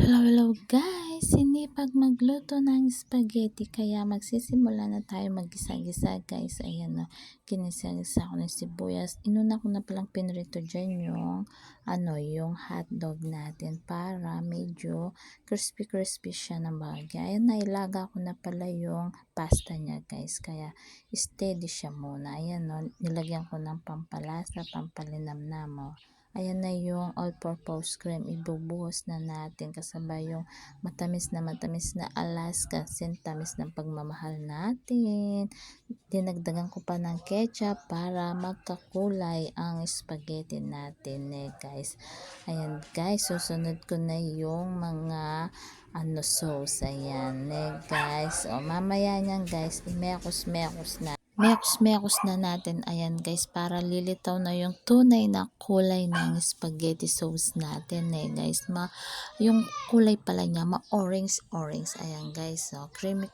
Hello guys! Sinipag magluto ng spaghetti kaya magsisimula na tayo maggisa-gisa guys. Ayan na, kinisa-gisa ko ng sibuyas. Inuna ko na palang pinrito dyan yung hotdog natin para medyo crispy siya ng bagay. Ayan na, ilaga ko na pala yung pasta niya guys. Kaya steady siya muna. Ayan no, nilagyan ko ng pampalasa, pampalinamnam. Ayan na yung all-purpose cream. Ibubuhos na natin kasabay yung matamis na Alaska sintamis ng pagmamahal natin. Dinagdagan ko pa ng ketchup para magkakulay ang spaghetti natin guys. Ayan guys, susunod ko na yung mga sauce. Ayan guys. O mamaya niyan guys, mekos na natin. Ayan guys, para lilitaw na yung tunay na kulay ng spaghetti sauce natin guys. Yung kulay pala niya ma-orange. Ayan guys, so creamy.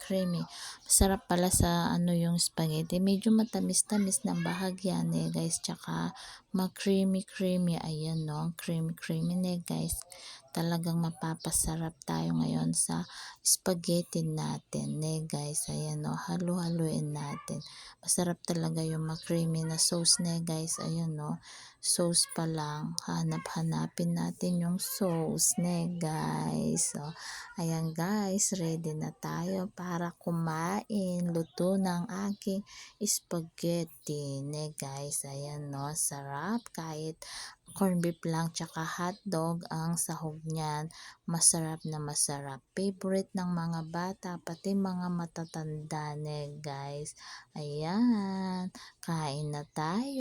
Masarap pala sa yung spaghetti. Medyo matamis-tamis ng bahagya guys, tsaka ma-creamy. Ayan no, creamy guys. Talagang mapapasarap tayo ngayon sa spaghetti natin guys. Ayan no, halu-haluin natin. Masarap talaga yung ma-creamy na sauce guys. Ayan no, sauce pa lang, hanapin natin yung sauce guys. So ayan guys, ready na tayo para kumain. Luto ng aking spaghetti guys. Ayan no, sarap. Kahit corn beef lang tsaka hotdog ang sahog niyan, masarap na masarap. Favorite ng mga bata pati mga matatanda guys. Ayan, kain na tayo.